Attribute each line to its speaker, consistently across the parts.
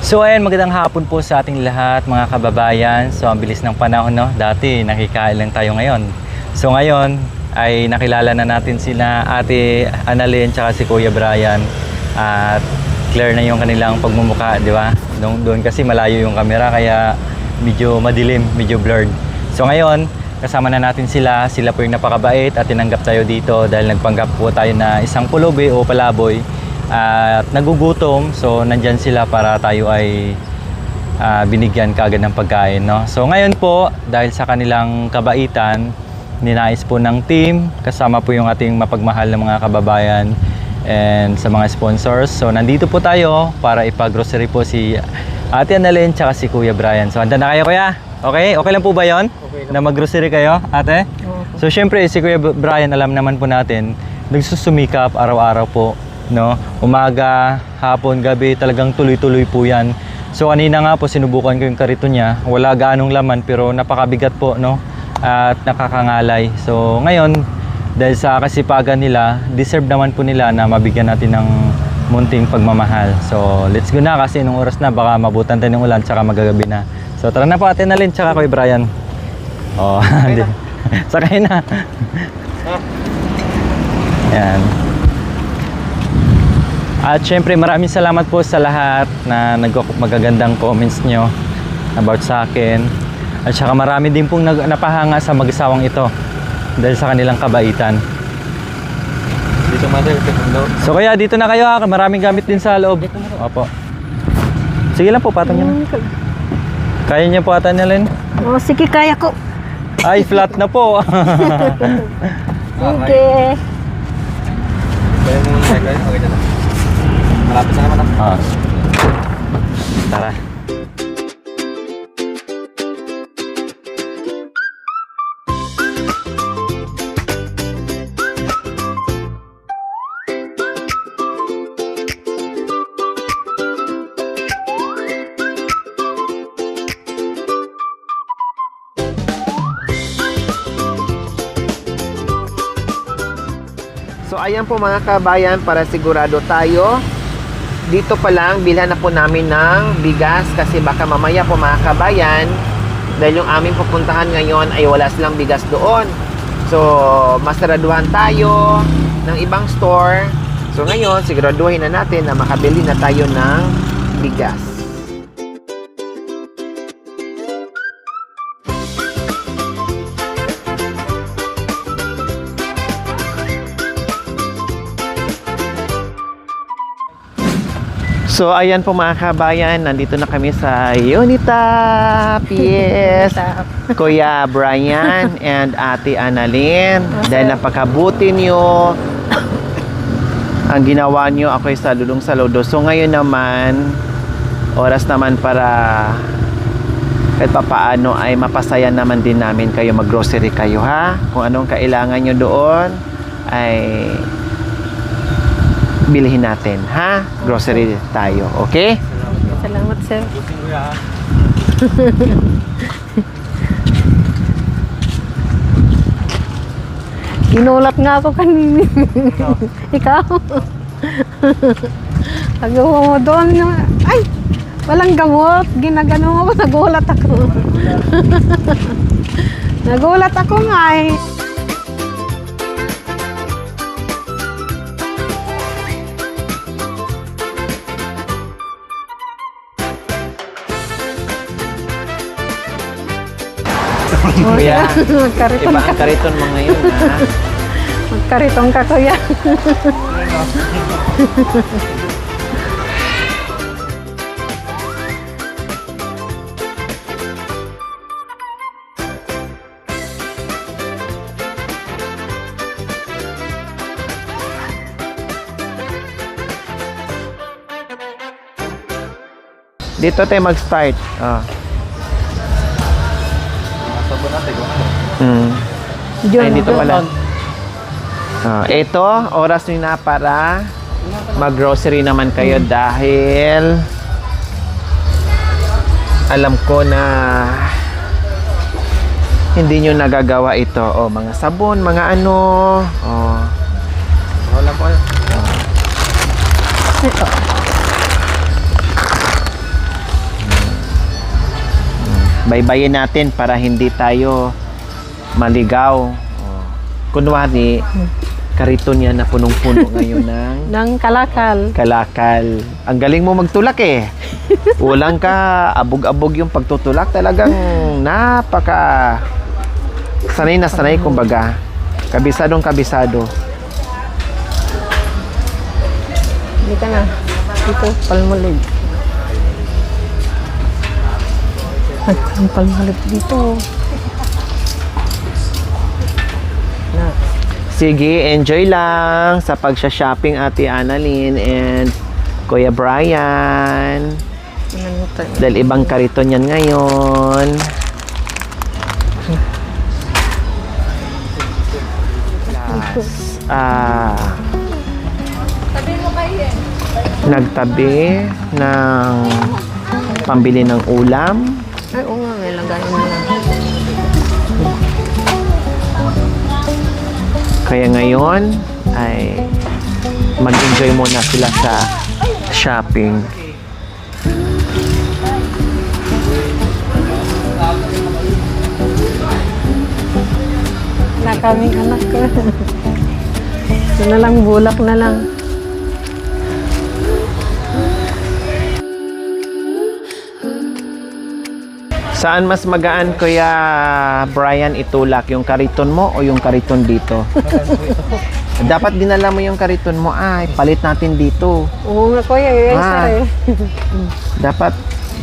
Speaker 1: So ayan, magandang hapon po sa ating lahat mga kababayan. So ang bilis ng panahon, no? Dati nakikain lang tayo ngayon. So ngayon ay nakilala na natin sila Ate Annalyn tsaka si Kuya Brian. At clear na yung kanilang pagmumukha, di ba? Doon kasi malayo yung camera kaya medyo madilim, medyo blurred. So ngayon, kasama na natin sila. Sila po yung napakabait at tinanggap tayo dito dahil nagpanggap po tayo na isang pulubi o palaboy at nagugutom. So nandyan sila para tayo ay binigyan kaagad ng pagkain, no? So ngayon po, dahil sa kanilang kabaitan, ninais po ng team kasama po yung ating mapagmahal na mga kababayan and sa mga sponsors. So nandito po tayo para ipag-grocery po si Ate Annalyn tsaka si Kuya Brian. So handa na kayo, Kuya? Okay? Okay lang po ba yon? Okay na mag-grocery kayo, Ate? So syempre si Kuya Brian, alam naman po natin, nagsusumikap araw-araw po, no? Umaga, hapon, gabi, talagang tuloy-tuloy po yan. So kanina nga po sinubukan ko yung karito niya. Wala gaanong laman pero napakabigat po, no? At nakakangalay. So ngayon, dahil sa kasipagan nila, deserve naman po nila na mabigyan natin ng munting pagmamahal. So let's go na kasi nung oras na baka mabutan tayo ng ulan tsaka magagabi na. So tara na po, Ate Annalyn tsaka Kuya Brian. Oh, sakay na. Yan. At syempre maraming salamat po sa lahat na magagandang comments nyo about sa akin. At saka marami din pong napahanga sa mag-asawang ito dahil sa kanilang kabaitan. So kaya dito na kayo ha, maraming gamit din sa loob. Opo. Sige lang po, patong nyo na. Kaya niyo po, Ate Annalyn?
Speaker 2: Oh, sige, kaya ko.
Speaker 1: Ay, flat na po.
Speaker 2: Okay.
Speaker 3: Malapit na naman ako.
Speaker 1: Tara.
Speaker 3: So ayan po mga kabayan, para sigurado tayo, dito pa lang bilhan na po namin ng bigas kasi baka mamaya po mga kabayan, dahil yung aming pupuntahan ngayon ay wala silang bigas doon. So masaraduhan tayo ng ibang store. So ngayon siguraduhin na natin na makabili na tayo ng bigas. So ayan po mga kabayan, nandito na kami sa Unita PS. Kuya Brian and Ate Annalyn. Dahil napakabuti nyo ang ginawa nyo, ako'y saludong saludo. So ngayon naman, oras naman para kahit papaano ay mapasaya naman din namin kayo, mag-grocery kayo ha. Kung anong kailangan nyo doon ay bilhin natin, ha? Grocery tayo, okay?
Speaker 2: Salamat, sir. Ginulat nga ako kanina. Ikaw? Nagawa mo doon. Ay! Walang gamot. Ginagano mo. Nagulat ako. Nagulat ako nga eh.
Speaker 3: Kuya,
Speaker 2: Magkariton
Speaker 3: iba
Speaker 2: ka.
Speaker 3: ang kariton mo ngayon, ha?
Speaker 2: Magkariton ka, kuya.
Speaker 3: Dito tayo mag-start. Oh. Ay, dito pala. Ito, oras nyo na para mag-grocery naman kayo dahil alam ko na hindi nyo nagagawa ito. O, mga sabon, mga ano. O. Wala po kayo.
Speaker 2: Ito.
Speaker 3: baybayin natin para hindi tayo maligaw. Oh. Kunwari, kariton yan na punong-puno ngayon ng
Speaker 2: Ng kalakal.
Speaker 3: kalakal. Ang galing mo magtulak eh. Ulang ka, abog-abog yung pagtutulak. Talagang napaka sanay na sanay, kumbaga. Kabisadong kabisado.
Speaker 2: Hindi ka na. Dito, palmulig. Ang palmulig dito. Na.
Speaker 3: Sige, enjoy lang sa pagsha-shopping Ate Annalyn and Kuya Brian.
Speaker 2: Ano to?
Speaker 3: Dahil ibang kariton yan ngayon. Nagtabi ng pambili ng ulam.
Speaker 2: Ay, oo nga, may lagayin na lang.
Speaker 3: Kaya ngayon ay mag-enjoy muna sila sa shopping.
Speaker 2: Na kaming anak ko. Ito na lang, bulak na lang.
Speaker 3: Saan mas magaan, Kuya Brian, itulak? Yung kariton mo o yung kariton dito? Dapat dinala mo yung kariton mo. Ay, palit natin dito.
Speaker 2: Oo nga, kuya.
Speaker 3: Ah. Dapat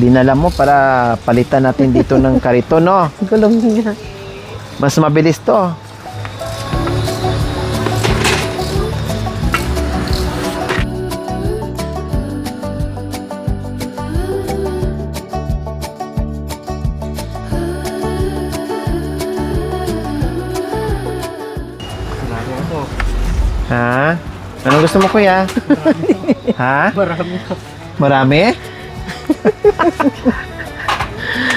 Speaker 3: dinala mo para palitan natin dito ng kariton, no?
Speaker 2: Gulong niya.
Speaker 3: Mas mabilis to. Ha? Anong gusto mo, kuya? Ha?
Speaker 1: Marami.
Speaker 3: Marami?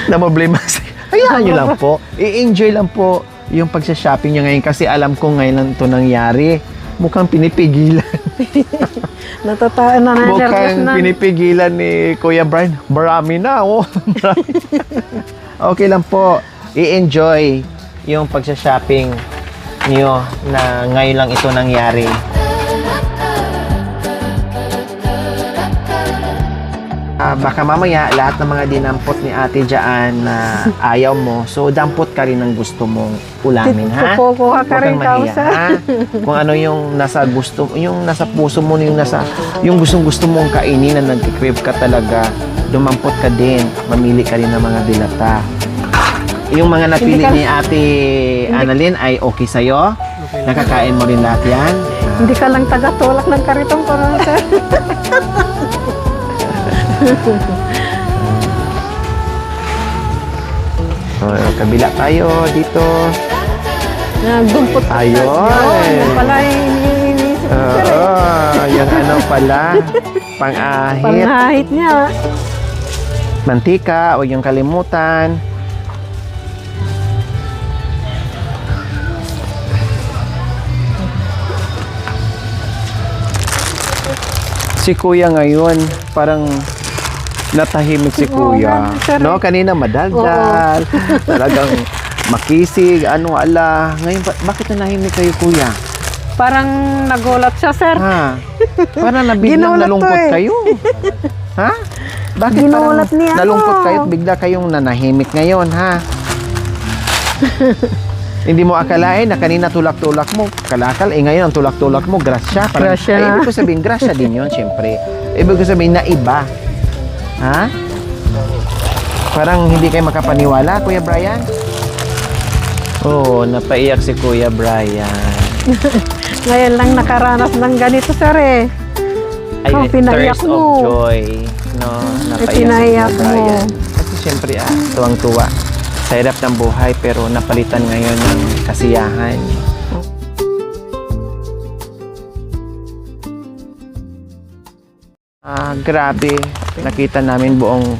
Speaker 3: Namblema siya. Hayaan nyo lang po. I-enjoy lang po yung pagsha-shopping nyo ngayon kasi alam ko ngayon lang ito nangyari. Mukhang pinipigilan.
Speaker 2: Natataan na na.
Speaker 3: Mukhang pinipigilan ni Kuya Brian. Marami na, oh. Marami. Okay lang po. I-enjoy yung pagsha-shopping niyo na ngayon lang ito nangyari. Baka mamaya lahat ng mga dinampot ni ate dyan na ayaw mo, so dampot ka rin ng gusto mong ulamin, ha?
Speaker 2: Kukuha ka
Speaker 3: Huwag
Speaker 2: rin,
Speaker 3: kang mahiya,
Speaker 2: kausa.
Speaker 3: ha? Kung ano yung nasa gusto, yung nasa puso mo, yung gustong-gusto mong kainin na nag-crave ka talaga, dumampot ka din, mamili ka rin ng mga dilata. Yung mga napili ni ate Annalyn ay okay sa'yo? Nakakain mo rin lahat yan?
Speaker 2: Hindi ka lang taga-tulak ng karitong parang sir.
Speaker 3: Kabila tayo dito.
Speaker 2: Nagdumpot ka.
Speaker 3: Ayun.
Speaker 2: Yung pala iniisip ko, sir.
Speaker 3: Yung ano pala, pang-ahit.
Speaker 2: Panghahit niya.
Speaker 3: Mantika o yung kalimutan. Si Kuya ngayon, parang natahimik si
Speaker 2: Oo,
Speaker 3: Kuya.
Speaker 2: sir.
Speaker 3: No, kanina madaldal. Talagang makisig, ano ala. Ngayon, bakit nanahimik kayo, Kuya?
Speaker 2: Parang nagulat siya, sir.
Speaker 3: Ha? Parang nabiglang
Speaker 2: Ginulat to
Speaker 3: nalungkot
Speaker 2: eh.
Speaker 3: kayo. Ha? Bakit
Speaker 2: Ginulat
Speaker 3: parang
Speaker 2: niya ako.
Speaker 3: nalungkot kayo at bigla kayong nanahimik ngayon, ha? Hindi mo akalain na kanina tulak-tulak mo, kalakal, ngayon ang tulak-tulak mo, grasya.
Speaker 2: Grasya na.
Speaker 3: Ibig ko sabihin, grasya din yun, syempre. Ibig ko sabihin na iba. Ha? Parang hindi kayo makapaniwala, Kuya Brian? Oo, napaiyak si Kuya Brian.
Speaker 2: Ngayon lang nakaranas ng ganito, sir eh. Oh, pinaiyak
Speaker 3: thirst
Speaker 2: mo.
Speaker 3: of joy. No, napaiyak
Speaker 2: pinaiyak
Speaker 3: si Kuya
Speaker 2: mo.
Speaker 3: Brian. Kasi syempre, tuwang-tuwa. Sa hirap ng buhay, pero napalitan ngayon ng kasiyahan. Grabe. Nakita namin buong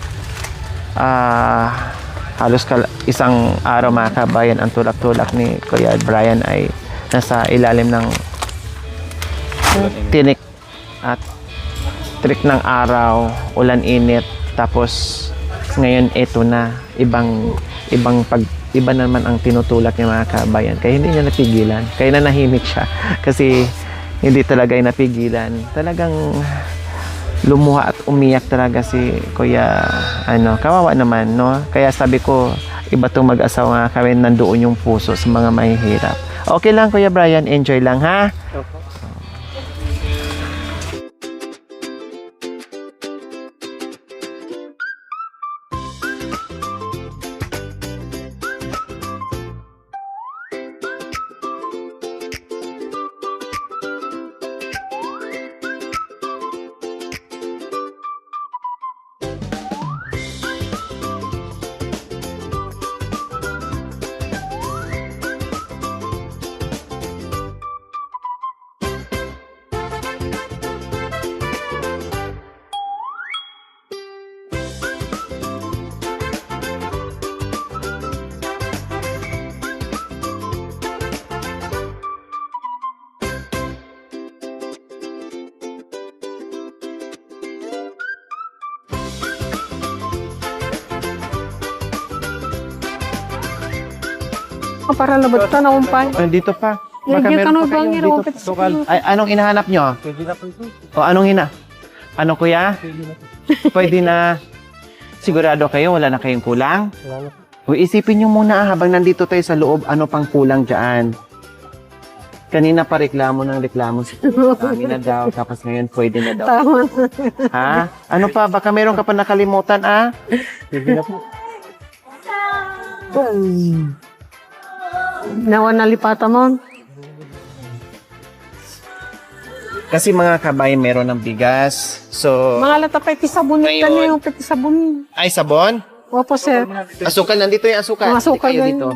Speaker 3: halos isang araw, mga kabayan, ang tulak-tulak ni Kuya Brian ay nasa ilalim ng tinik at trik ng araw, ulan init, tapos ngayon ito na iba naman ang tinutulak niya mga kabayan. Kaya hindi niya napigilan. Kaya nanahimik siya. Kasi hindi talaga yung napigilan. Talagang lumuha at umiyak talaga si Kuya, kawawa naman, no? Kaya sabi ko, iba itong mag-asawa kami, nandoon yung puso sa mga mahihirap. Okay lang, Kuya Brian, enjoy lang, ha?
Speaker 2: Para labot ka na umpay.
Speaker 3: Dito pa.
Speaker 2: Lagyan ka
Speaker 3: meron
Speaker 2: na
Speaker 3: pa
Speaker 2: bang
Speaker 3: kayo
Speaker 2: iropit
Speaker 3: dito. Ay, anong hinahanap nyo? O anong Ano kuya? Pwede na. Sigurado kayo, wala na kayong kulang? O isipin nyo muna habang nandito tayo sa loob, ano pang kulang dyan? Kanina pa reklamo si Dami na daw, tapos ngayon pwede na daw.
Speaker 2: Tama.
Speaker 3: Ha? Ano pa? Baka meron ka pa nakalimutan,
Speaker 1: Pwede na po.
Speaker 2: Nawa nalipata mo.
Speaker 3: Kasi mga kabay, meron ng bigas. So,
Speaker 2: Mga lata pa sabon
Speaker 3: Ngayon.
Speaker 2: ka yung pati sabon.
Speaker 3: ay sabon?
Speaker 2: Opo, sir.
Speaker 3: Asukal, nandito yung asukal.
Speaker 2: Ang asukal
Speaker 3: Hindi kayo
Speaker 2: yun.
Speaker 3: dito.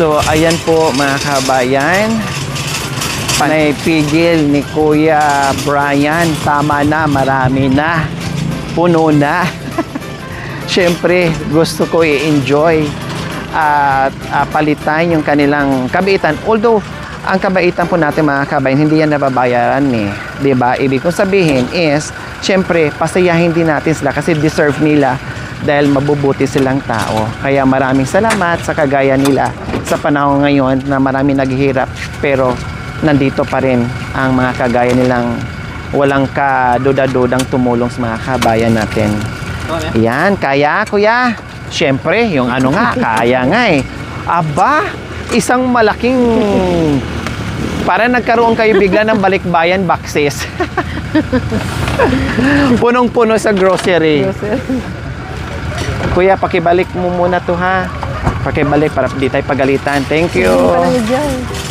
Speaker 3: So, ayan po mga kabayan. Panay pigil ni Kuya Brian. Tama na, marami na. Puno na. Siyempre, gusto ko i-enjoy at palitan yung kanilang kabaitan. Although, ang kabaitan po natin mga kabayan, hindi yan nababayaran eh. Diba? Ibig kong sabihin is, siyempre, pasayahin din natin sila kasi deserve nila dahil mabubuti silang tao. Kaya maraming salamat sa kagaya nila sa panahon ngayon na marami naghihirap pero nandito pa rin ang mga kagaya nilang walang kaduda-dudang tumulong sa mga kabayan natin. Yan, kaya kuya. Siyempre, yung ano nga, kaya nga eh. Aba, isang malaking para nagkaroon kayo bigla ng balikbayan boxes. Punong-puno sa grocery. Kuya, pakibalik mo muna to ha. Pakibalik para di tayo pagalitan. Thank you.
Speaker 2: Parang dyan.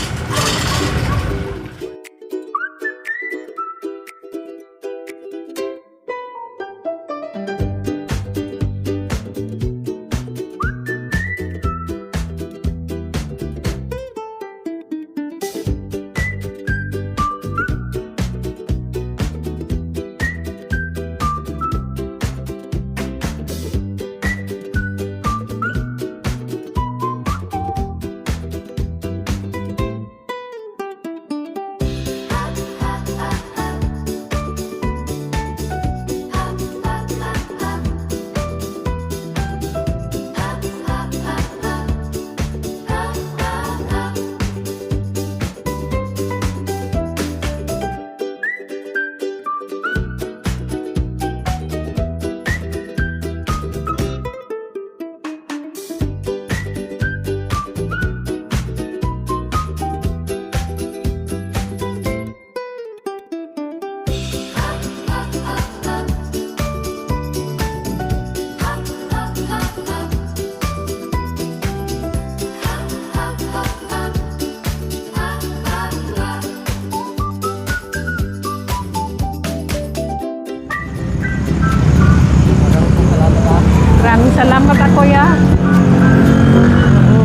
Speaker 2: kuya. Oo.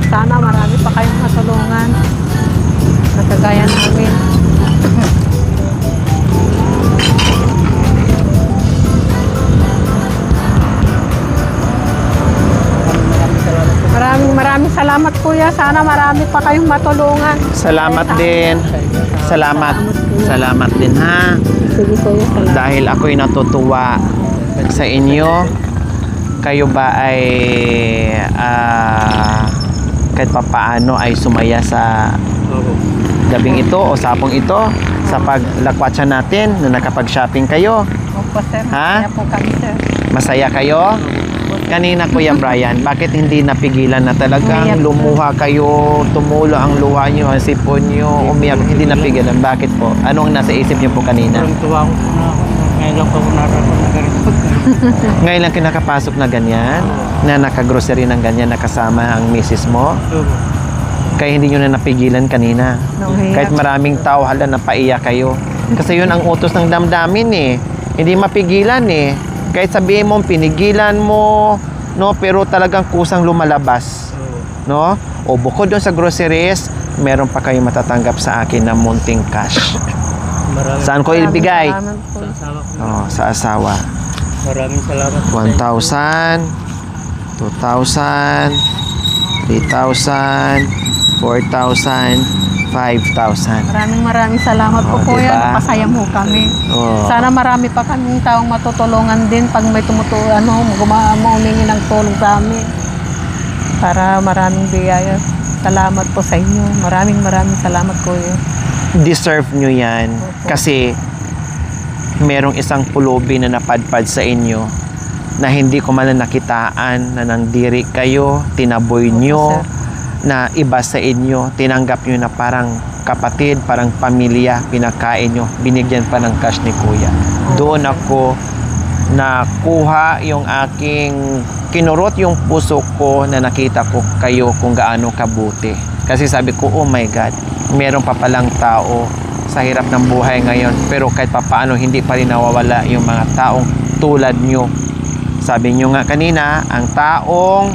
Speaker 2: Sana marami pa kayong matulungan. Nakagaya namin. Maraming salamat kuya. Sana marami pa kayong matulungan.
Speaker 3: Salamat din. Salamat. Salamat din ha.
Speaker 2: Sige kuya, salamat.
Speaker 3: Dahil ako'y natutuwa sa inyo. Kayo ba ay kahit papaano ay sumaya sa gabing ito o sapong ito sa paglakwatsa natin na nakapag-shopping kayo?
Speaker 2: Opo sir.
Speaker 3: Ha?
Speaker 2: Kaya po kami sir.
Speaker 3: Masaya kayo? Kanina Kuya Brian, bakit hindi napigilan na talagang
Speaker 2: Umiyak.
Speaker 3: lumuha kayo, tumulo ang luha nyo, ang sipon nyo, umiyak, hindi napigilan? Bakit po? Ano ang nasa isip nyo po kanina?
Speaker 4: Parang tuwa ko na ngayon lang po ako nakakaroon ng ganito pagkain.
Speaker 3: Ngayon lang kinakapasok na ganyan, na nakagrocery ng ganyan, nakasama ang misis mo, kaya hindi nyo na napigilan kanina. Kahit maraming tao, hala, napaiyak kayo. Kasi yun ang utos ng damdamin eh. Hindi mapigilan eh. Kahit sabihin mo, pinigilan mo, no, pero talagang kusang lumalabas. No? O bukod doon sa groceries, meron pa kayong matatanggap sa akin na munting cash. Saan ko ibigay?
Speaker 2: Salamat po.
Speaker 4: Sa asawa ko.
Speaker 3: Oh, sa asawa.
Speaker 4: Maraming salamat po.
Speaker 3: 1,000, 2,000, 3,000, 4,000, 5,000.
Speaker 2: Maraming salamat po
Speaker 3: Oh,
Speaker 2: kuya.
Speaker 3: diba?
Speaker 2: Napasaya mo kami.
Speaker 3: Oh.
Speaker 2: Sana marami pa kaming taong matutulungan din pag may humingi ng tulong sa amin. Para maraming biyaya. Salamat po sa inyo. Maraming salamat kuya.
Speaker 3: Deserve nyo yan. Kasi merong isang pulubi na napadpad sa inyo na hindi ko man nakitaan na nandiri kayo, tinaboy nyo,
Speaker 2: sir.
Speaker 3: na iba sa inyo, tinanggap nyo na parang kapatid, parang pamilya, pinakain nyo, binigyan pa ng cash ni Kuya. Doon ako nakuha yung aking, kinurot yung puso ko na nakita ko kayo kung gaano kabuti. Kasi sabi ko, oh my God, meron pa palang tao sa hirap ng buhay ngayon, pero kahit papaano hindi pa rin nawawala yung mga taong tulad nyo. Sabi nyo nga kanina, ang taong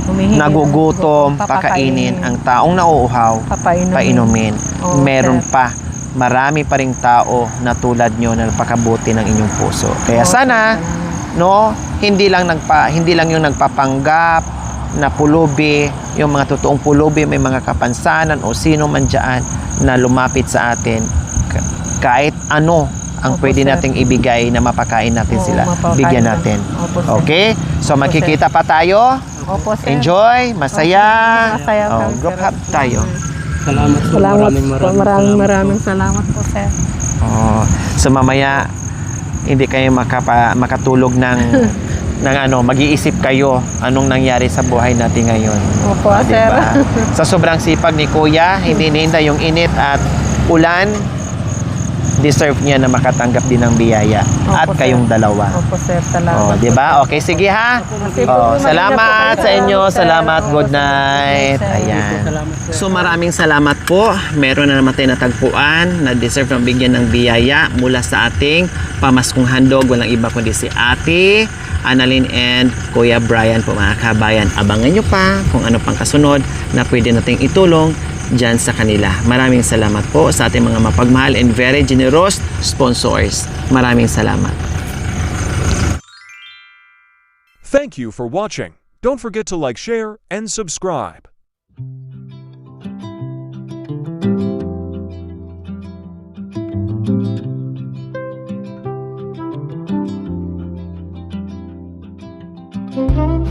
Speaker 2: Humihingi
Speaker 3: nagugutom,
Speaker 2: ng
Speaker 3: pakainin. Ang taong nauuhaw, painumin.
Speaker 2: Oo,
Speaker 3: Meron
Speaker 2: sir.
Speaker 3: pa, marami pa ring tao na tulad nyo na napakabuti ng inyong puso. Kaya
Speaker 2: Oo,
Speaker 3: sana,
Speaker 2: sir.
Speaker 3: no, hindi lang yung nagpapanggap na pulubi, yung mga totoong pulubi, may mga kapansanan o sino man dyan na lumapit sa atin, kahit ano ang
Speaker 2: Opo,
Speaker 3: pwede
Speaker 2: sir.
Speaker 3: nating ibigay na mapakain natin
Speaker 2: Oo,
Speaker 3: sila,
Speaker 2: mapakain
Speaker 3: bigyan
Speaker 2: na.
Speaker 3: natin.
Speaker 2: Opo, sir.
Speaker 3: Okay? So
Speaker 2: Opo,
Speaker 3: magkikita pa tayo.
Speaker 2: Opo, sir.
Speaker 3: Enjoy, masaya.
Speaker 2: Masaya
Speaker 3: Oh,
Speaker 2: kami,
Speaker 3: group
Speaker 2: sir.
Speaker 3: hug tayo.
Speaker 4: Salamat po.
Speaker 2: Salamat po.
Speaker 4: salamat
Speaker 2: Maraming
Speaker 4: po.
Speaker 2: salamat po, sir.
Speaker 3: Oh, so mamaya hindi kayo makatulog ng mag-iisip kayo anong nangyari sa buhay natin ngayon.
Speaker 2: Opo,
Speaker 3: Ah,
Speaker 2: sir.
Speaker 3: diba? Sa sobrang sipag ni Kuya, hindi niinda yung init at ulan, deserve niya na makatanggap din ng biyaya.
Speaker 2: Opo,
Speaker 3: At
Speaker 2: sir.
Speaker 3: kayong dalawa.
Speaker 2: Opo, sir. Salamat.
Speaker 3: Oh, di ba? Okay, sige ha.
Speaker 2: Sige
Speaker 3: Oh,
Speaker 2: po,
Speaker 3: salamat
Speaker 2: mag-ingat po
Speaker 3: sa
Speaker 2: kayo,
Speaker 3: inyo.
Speaker 2: sir.
Speaker 3: Salamat.
Speaker 2: Opo,
Speaker 3: Good
Speaker 2: sir.
Speaker 3: night.
Speaker 2: Sir.
Speaker 3: Ayan.
Speaker 4: Salamat po.
Speaker 3: So maraming salamat po. Meron na naman tayo natagpuan na deserve ng bigyan ng biyaya mula sa ating pamaskong handog. Walang iba kundi si Ate Annalyn and Kuya Brian po, mga kabayan. Abangan nyo pa kung ano pang kasunod na pwede nating itulong dyan sa kanila. Maraming salamat po sa ating mga mapagmahal and very generous sponsors. Maraming salamat.
Speaker 5: Thank you for watching. Don't forget to like, share, and subscribe.
Speaker 2: Thank you.